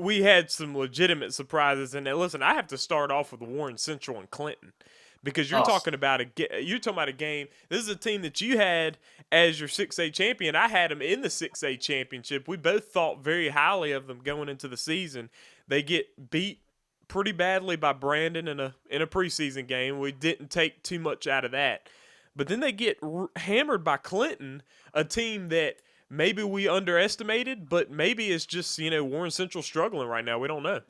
we had some legitimate surprises. And listen, I have to start off with Warren Central and Clinton. Because you're Oh, talking about a game. This is a team that you had as your 6A champion. I had them in the 6A championship. We both thought very highly of them going into the season. They get beat pretty badly by Brandon in a preseason game. We didn't take too much out of that. But then they get hammered by Clinton, a team that maybe we underestimated, but maybe it's just, Warren Central struggling right now. We don't know.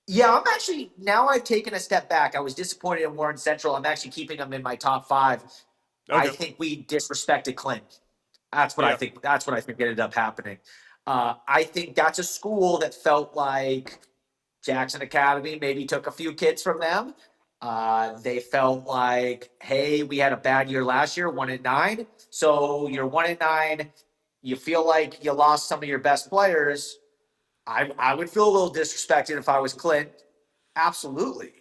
yeah, I'm actually now I've taken a step back. I was disappointed in Warren Central. I'm actually keeping them in my top five. I Okay. think we disrespected Clint. That's what I Yeah. think. That's what I think ended up happening. I think that's a school that felt like Jackson Academy maybe took a few kids from them. They felt like, hey, we had a bad year last year, 1-9. So you're 1-9. You feel like you lost some of your best players. I would feel a little disrespected if I was Clint. Absolutely.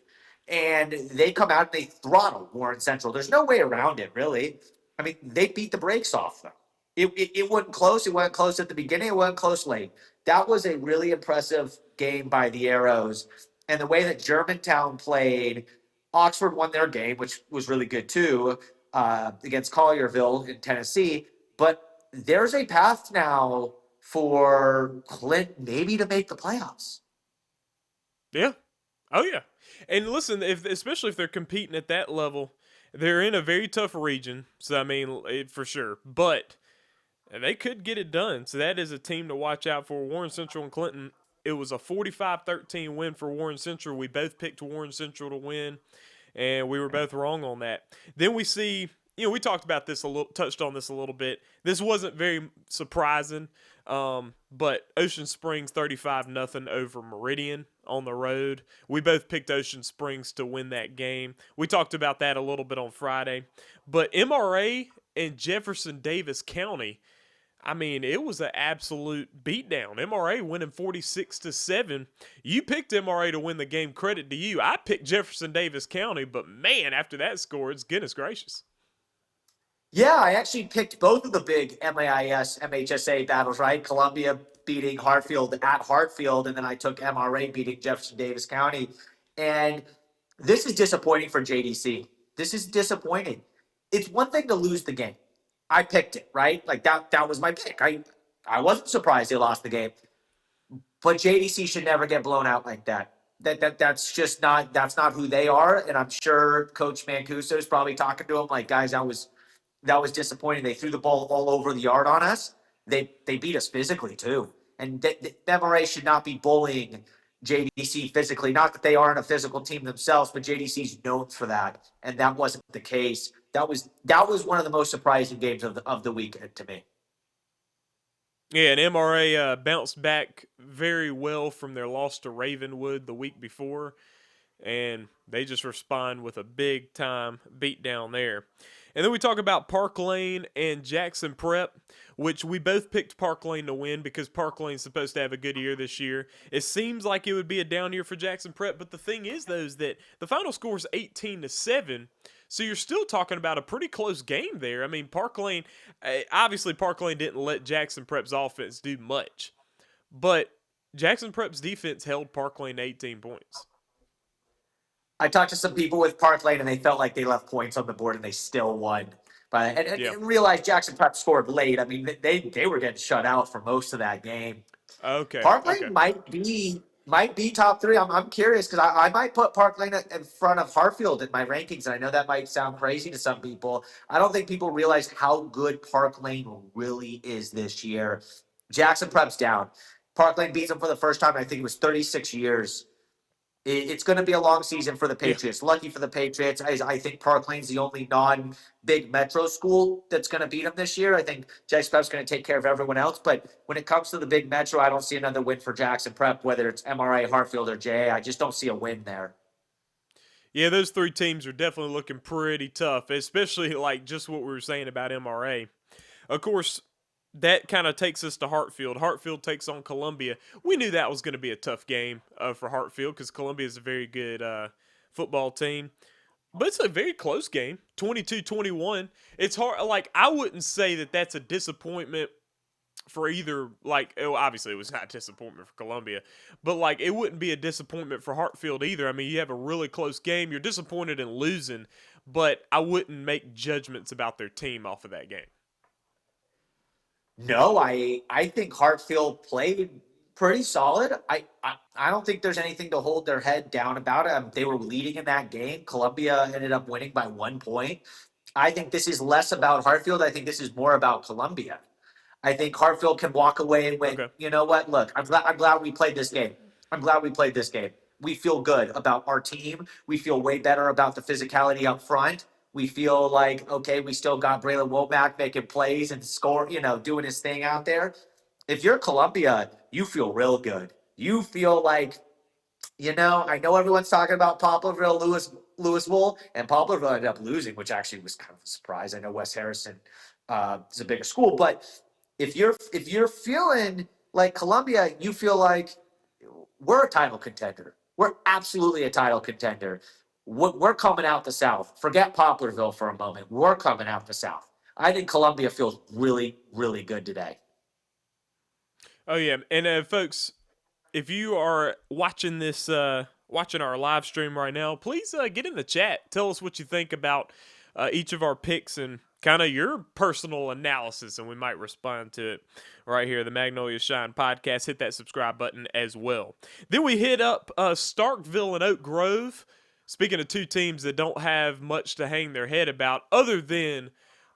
And they come out and they throttle Warren Central. There's no way around it, really. I mean, they beat the brakes off them. It wasn't close. It wasn't close at the beginning. It wasn't close late. That was a really impressive game by the Arrows. And the way that Germantown played, Oxford won their game, which was really good too, against Collierville in Tennessee. But there's a path now for Clint maybe to make the playoffs. Yeah. Oh yeah. And listen, especially if they're competing at that level, they're in a very tough region. So I mean, for sure. But they could get it done. So that is a team to watch out for. Warren Central and Clinton. It was a 45-13 win for Warren Central. We both picked Warren Central to win, and we were both wrong on that. Then we see, we talked about this a little, touched on this a little bit. This wasn't very surprising, but Ocean Springs 35-0 over Meridian on the road. We both picked Ocean Springs to win that game. We talked about that a little bit on Friday. But MRA and Jefferson Davis County, I mean, it was an absolute beatdown. MRA winning 46-7. You picked MRA to win the game. Credit to you. I picked Jefferson Davis County, but man, after that score, it's goodness gracious. Yeah, I actually picked both of the big MAIS, MHSA battles, right? Columbia beating Hartfield at Hartfield, and then I took MRA beating Jefferson Davis County. And this is disappointing for JDC. This is disappointing. It's one thing to lose the game. I picked it, right? Like that was my pick. I wasn't surprised they lost the game. But JDC should never get blown out like that. That's just not who they are. And I'm sure Coach Mancuso is probably talking to them like, guys, that was disappointing. They threw the ball all over the yard on us. They beat us physically too. And MRA should not be bullying JDC physically. Not that they aren't a physical team themselves, but JDC's known for that, and that wasn't the case. That was one of the most surprising games of the weekend to me. Yeah, and MRA bounced back very well from their loss to Ravenwood the week before, and they just respond with a big time beat down there. And then we talk about Park Lane and Jackson Prep, which we both picked Park Lane to win because Park Lane's supposed to have a good year this year. It seems like it would be a down year for Jackson Prep, but the thing is, though, is that the final score is 18-7. So you're still talking about a pretty close game there. I mean, Park Lane, obviously Park Lane didn't let Jackson Prep's offense do much, but Jackson Prep's defense held Park Lane to 18 points. I talked to some people with Park Lane, and they felt like they left points on the board, and they still won. But Yeah. and realized Jackson Prep scored late. I mean, they were getting shut out for most of that game. Okay. Park Okay. Lane might be top three. I'm curious because I might put Park Lane in front of Hartfield in my rankings, and I know that might sound crazy to some people. I don't think people realize how good Park Lane really is this year. Jackson Prep's down. Park Lane beats them for the first time. I think it was 36 years. It's going to be a long season for the Yeah. Patriots. Lucky for the Patriots, I think Park Lane's the only non-big metro school that's going to beat them this year. I think Jackson Prep's going to take care of everyone else. But when it comes to the big metro, I don't see another win for Jackson Prep, whether it's MRA, Hartfield, or JA. I just don't see a win there. Yeah, those three teams are definitely looking pretty tough, especially like just what we were saying about MRA. Of course, that kind of takes us to Hartfield. Hartfield takes on Columbia. We knew that was going to be a tough game for Hartfield because Columbia is a very good football team. But it's a very close game, 22-21. It's hard. Like, I wouldn't say that that's a disappointment for either, like, obviously it was not a disappointment for Columbia, but like it wouldn't be a disappointment for Hartfield either. I mean, you have a really close game. You're disappointed in losing, but I wouldn't make judgments about their team off of that game. No, I think Hartfield played pretty solid. I don't think there's anything to hold their head down about it. They were leading in that game. Columbia ended up winning by 1 point. I think this is less about Hartfield. I think this is more about Columbia. I think Hartfield can walk away with, Okay. you know what? Look, I'm glad we played this game. I'm glad we played this game. We feel good about our team. We feel way better about the physicality up front. We feel like, okay, we still got Braylon Womack making plays and score, doing his thing out there. If you're Columbia, you feel real good. You feel like, I know everyone's talking about Poplarville, Louisville, and Poplarville ended up losing, which actually was kind of a surprise. I know West Harrison is a bigger school, but if you're feeling like Columbia, you feel like we're a title contender. We're absolutely a title contender. We're coming out the South. Forget Poplarville for a moment. We're coming out the South. I think Columbia feels really, really good today. Oh yeah, and folks, if you are watching this, watching our live stream right now, please get in the chat. Tell us what you think about each of our picks and kind of your personal analysis, and we might respond to it right here. The Magnolia Shine Podcast. Hit that subscribe button as well. Then we hit up Starkville and Oak Grove. Speaking of two teams that don't have much to hang their head about, other than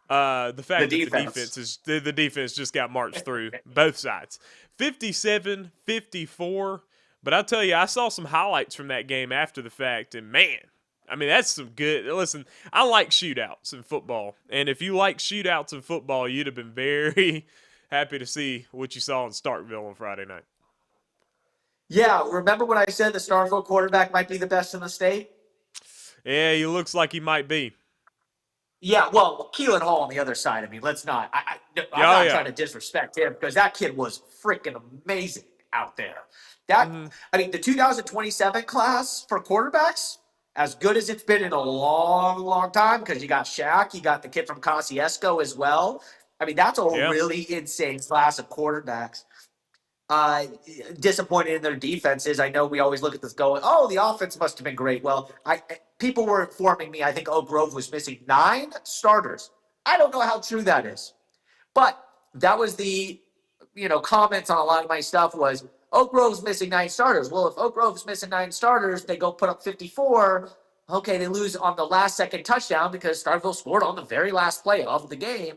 the fact that the defense just got marched through both sides. 57-54. But I'll tell you, I saw some highlights from that game after the fact, and man, I mean, that's some good. Listen, I like shootouts in football, and if you like shootouts in football, you'd have been very happy to see what you saw in Starkville on Friday night. Yeah, remember when I said the Starkville quarterback might be the best in the state? Yeah, he looks like he might be. Yeah, well, Keelen Hall on the other side. I mean, let's not. I'm not trying to disrespect him because that kid was freaking amazing out there. I mean, the 2027 class for quarterbacks, as good as it's been in a long, long time, because you got Shaq, you got the kid from Kosciuszko as well. I mean, that's a really insane class of quarterbacks. Disappointed in their defenses. I know we always look at this going, oh, the offense must have been great. Well, people were informing me, I think Oak Grove was missing 9 starters. I don't know how true that is. But that was the, comments on a lot of my stuff was, Oak Grove's missing 9 starters. Well, if Oak Grove's missing 9 starters, they go put up 54. Okay, they lose on the last second touchdown because Starkville scored on the very last play of the game.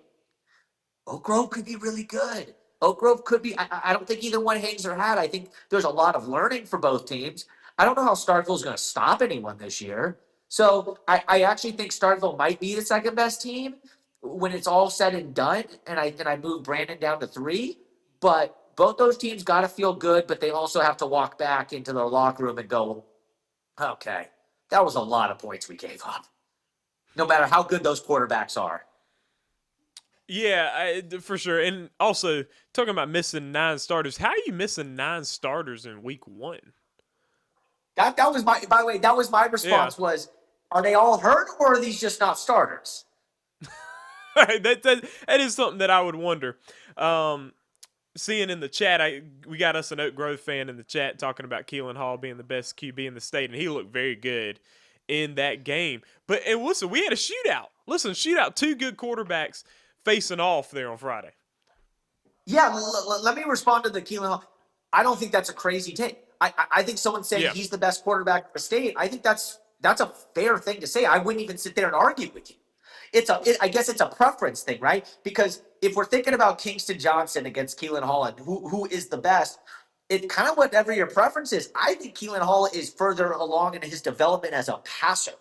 Oak Grove could be really good. Oak Grove could be. I don't think either one hangs their hat. I think there's a lot of learning for both teams. I don't know how Starkville's going to stop anyone this year. So I actually think Starkville might be the second best team when it's all said and done. And I move Brandon down to 3. But both those teams got to feel good, but they also have to walk back into their locker room and go, okay, that was a lot of points we gave up. No matter how good those quarterbacks are. Yeah, for sure. And also, talking about missing 9 starters, how are you missing 9 starters in week 1? That was my, by the way, that was my response was, are they all hurt or are these just not starters? that is something that I would wonder. Seeing in the chat, we got us an Oak Grove fan in the chat talking about Keelen Hall being the best QB in the state, and he looked very good in that game. And listen, we had a shootout. Shootout, 2 good quarterbacks facing off there on Friday. Yeah, let me respond to the Keelen Hall. I don't think that's a crazy take. I think someone saying he's the best quarterback in the state, I think that's a fair thing to say. I wouldn't even sit there and argue with you. I guess it's a preference thing, right? Because if we're thinking about Kingston Johnson against Keelen Hall and who is the best, it's kind of whatever your preference is. I think Keelen Hall is further along in his development as a passer,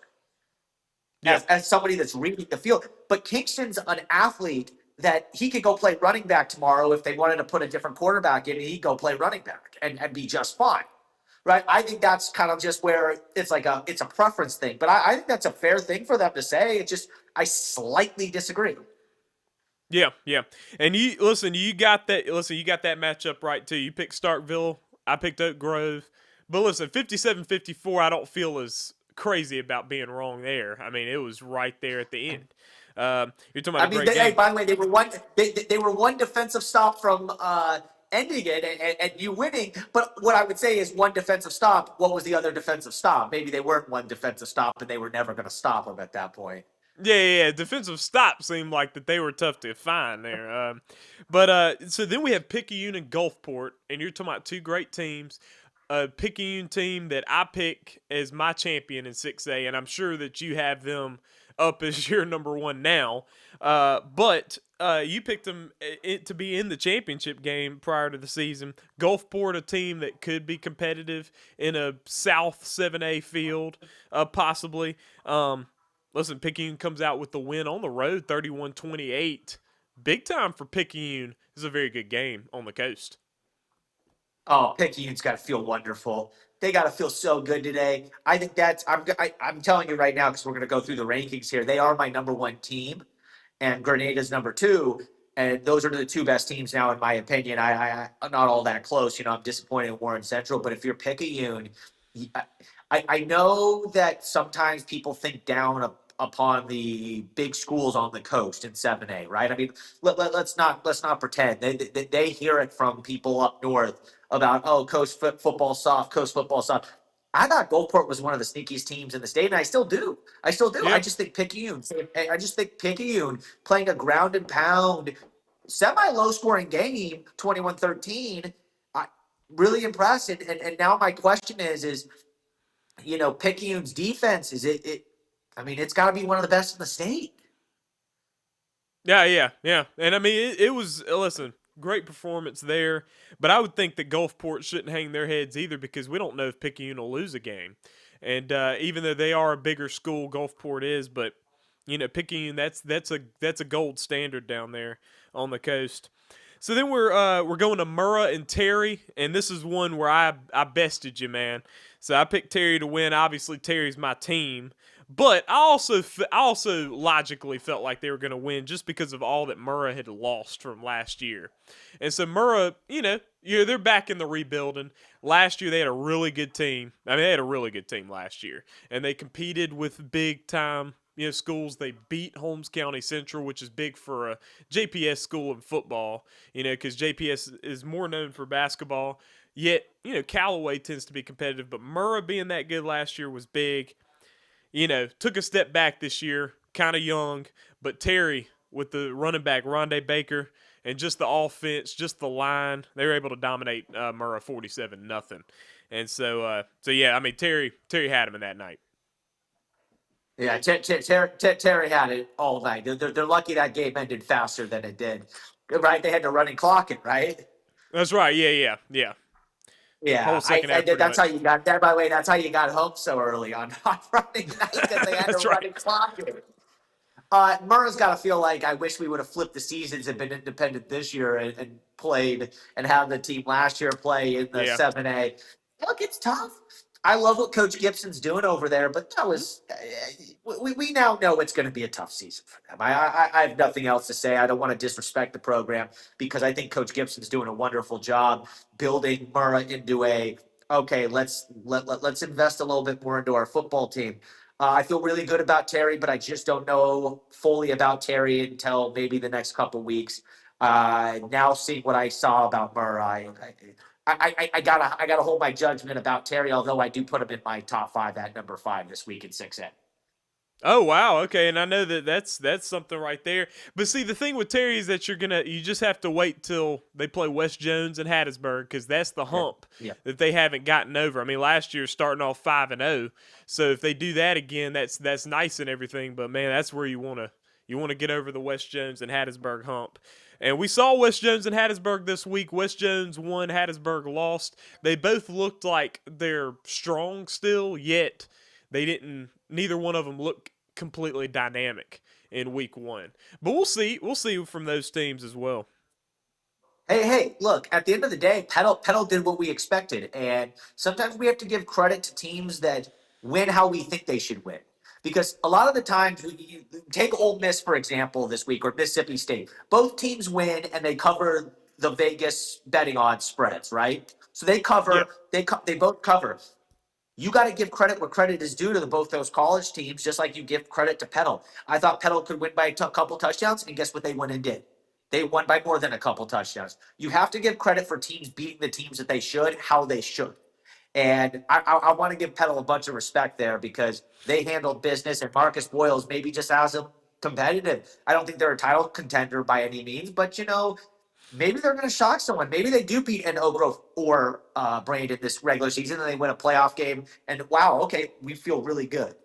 as somebody that's reading the field. But Kingston's an athlete that he could go play running back tomorrow if they wanted to put a different quarterback in. He'd go play running back and be just fine. Right, I think that's kind of just where it's a preference thing, but I think that's a fair thing for them to say. It's just I slightly disagree. Yeah, and you got that matchup right too. You picked Starkville, I picked Oak Grove, but listen, 57-54, I don't feel as crazy about being wrong there. I mean, it was right there at the end. You're talking about I a mean, great hey, game. by the way, they were one defensive stop from ending it and you winning. But what I would say is one defensive stop. What was the other defensive stop? Maybe they weren't one defensive stop, and they were never going to stop them at that point. Yeah. Defensive stop seemed like that they were tough to find there. So then we have Picayune and Gulfport, and you're talking about two great teams. A Picayune team that I pick as my champion in 6A, and I'm sure that you have them up as your number one now. But you picked them to be in the championship game prior to the season. Gulfport, a team that could be competitive in a South 7A field, possibly. Listen, Picayune comes out with the win on the road, 31-28. Big time for Picayune. This is a very good game on the coast. Oh, Picayune's got to feel wonderful. They got to feel so good today. I think I'm telling you right now because we're going to go through the rankings here. They are my number one team, and Grenada's number two. And those are the two best teams now, in my opinion. I'm not all that close. I'm disappointed in Warren Central, but if you're Picayune, I know that sometimes people think down upon the big schools on the coast in 7A, right? I mean, let's not pretend they hear it from people up north about, oh, football soft, coast football soft. I thought Gulfport was one of the sneakiest teams in the state, and I still do. I still do. Yeah. I just think Picayune playing a ground and pound, semi low scoring game, 21-13, really impressed. And now my question is Picayune's defense, I mean, it's got to be one of the best in the state. Yeah. And I mean, it was, listen, great performance there. But I would think that Gulfport shouldn't hang their heads either because we don't know if Picayune will lose a game. And even though they are a bigger school, Gulfport is, but Picayune, that's a gold standard down there on the coast. So then we're going to Murrah and Terry, and this is one where I bested you, man. So I picked Terry to win. Obviously, Terry's my team, but I also logically felt like they were going to win just because of all that Murrah had lost from last year. And so Murrah, they're back in the rebuilding. Last year they had a really good team. I mean, they had a really good team last year, and they competed with big time schools. They beat Holmes County Central, which is big for a JPS school in football, because JPS is more known for basketball. Yet, Callaway tends to be competitive, but Murrah being that good last year was big. Took a step back this year, kind of young, but Terry with the running back, Rondé Baker, and just the offense, just the line, they were able to dominate Murrah 47-0. And so yeah, I mean, Terry had him in that night. Yeah, Terry had it all night. They're lucky that game ended faster than it did, right? They had to running clock it, right? That's right. Yeah. Yeah, Whole second half. That's how you got that. By the way, that's how you got home so early on Friday night because they had to right. running clock it. Murrah's got to feel like I wish we would have flipped the seasons and been independent this year and played and have the team last year play in the 7A. Look, it's tough. I love what Coach Gibson's doing over there, but that was we now know it's going to be a tough season for them. I have nothing else to say. I don't want to disrespect the program because I think Coach Gibson's doing a wonderful job building Murrah into let's invest a little bit more into our football team. I feel really good about Terry, but I just don't know fully about Terry until maybe the next couple weeks. Now seeing what I saw about Murrah, I gotta hold my judgment about Terry, although I do put him in my top 5 at number 5 this week in 6A. Oh wow, okay, and I know that's something right there. But see, the thing with Terry is that you just have to wait till they play West Jones and Hattiesburg because that's the hump that they haven't gotten over. I mean, last year starting off 5-0, so if they do that again, that's nice and everything. But man, that's where you want to get over the West Jones and Hattiesburg hump. And we saw West Jones and Hattiesburg this week. West Jones won, Hattiesburg lost. They both looked like they're strong still, yet they didn't. Neither one of them looked completely dynamic in week 1. But we'll see. We'll see from those teams as well. Hey, look, at the end of the day, Petal did what we expected. And sometimes we have to give credit to teams that win how we think they should win. Because a lot of the times, you take Ole Miss, for example, this week, or Mississippi State. Both teams win and they cover the Vegas betting odds spreads, right? So they cover, they both cover. You got to give credit where credit is due to both those college teams, just like you give credit to Petal. I thought Petal could win by a couple touchdowns, and guess what they went and did? They won by more than a couple touchdowns. You have to give credit for teams beating the teams that they should, how they should. And I want to give Petal a bunch of respect there because they handled business, and Marcus Boyles maybe just has them competitive. I don't think they're a title contender by any means, but maybe they're going to shock someone. Maybe they do beat an Oak Grove or Brandon this regular season, and they win a playoff game. And wow, okay, we feel really good.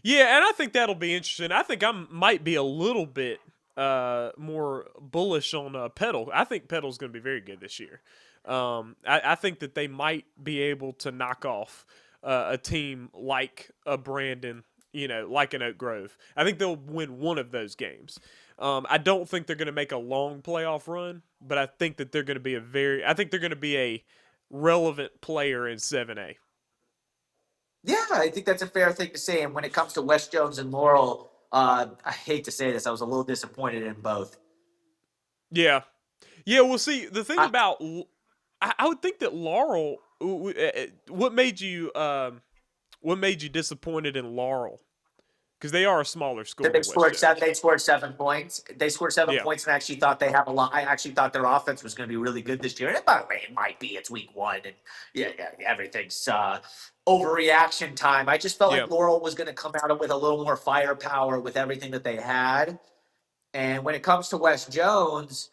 Yeah, and I think that'll be interesting. I think I might be a little bit more bullish on Petal. I think Petal's going to be very good this year. I think that they might be able to knock off a team like a Brandon, like an Oak Grove. I think they'll win one of those games. I don't think they're going to make a long playoff run, but I think that they're going to be I think they're going to be a relevant player in 7A. Yeah, I think that's a fair thing to say. And when it comes to West Jones and Laurel, I hate to say this, I was a little disappointed in both. Yeah. Yeah, well, see, the thing I, about I would think that Laurel. What made you disappointed in Laurel? Because they are a smaller school. They scored seven. They scored 7 points. They scored 7 Yeah. points, and actually thought they have a lot. I actually thought their offense was going to be really good this year. And by the way, it might be. It's week 1, and yeah, everything's overreaction time. I just felt like Laurel was going to come out with a little more firepower with everything that they had. And when it comes to West Jones,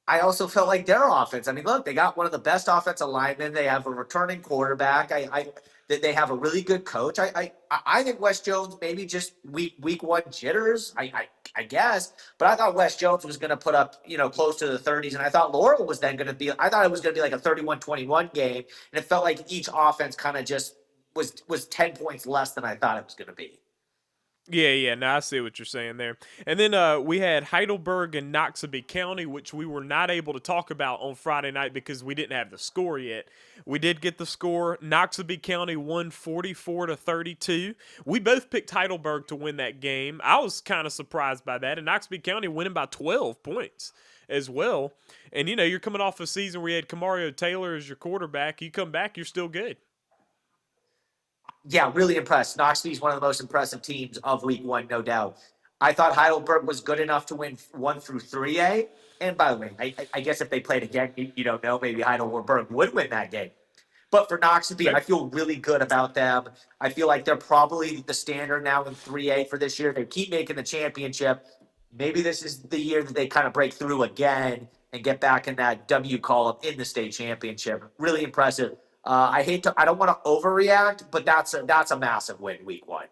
I also felt like their offense. I mean, look, they got one of the best offensive linemen. They have a returning quarterback. They have a really good coach. I think West Jones maybe just week 1 jitters. I guess, but I thought West Jones was going to put up close to the 30s, and I thought Laurel was then going to be. I thought it was going to be like a 31-21 game, and it felt like each offense kind of just was 10 points less than I thought it was going to be. Yeah. No, I see what you're saying there. And then we had Heidelberg and Knox County, which we were not able to talk about on Friday night because we didn't have the score yet. We did get the score. Knox County won 44-32. We both picked Heidelberg to win that game. I was kind of surprised by that, and Knox County winning by 12 points as well. And you're coming off a season where you had Kamario Taylor as your quarterback. You come back, you're still good. Yeah, really impressed. Knoxville is one of the most impressive teams of week 1, no doubt. I thought Heidelberg was good enough to win 1 through 3A. And by the way, I guess if they played again, you don't know, maybe Heidelberg would win that game. But for Knoxville, I feel really good about them. I feel like they're probably the standard now in 3A for this year. They keep making the championship. Maybe this is the year that they kind of break through again and get back in that W column in the state championship. Really impressive. I don't want to overreact, but that's a massive win week 1.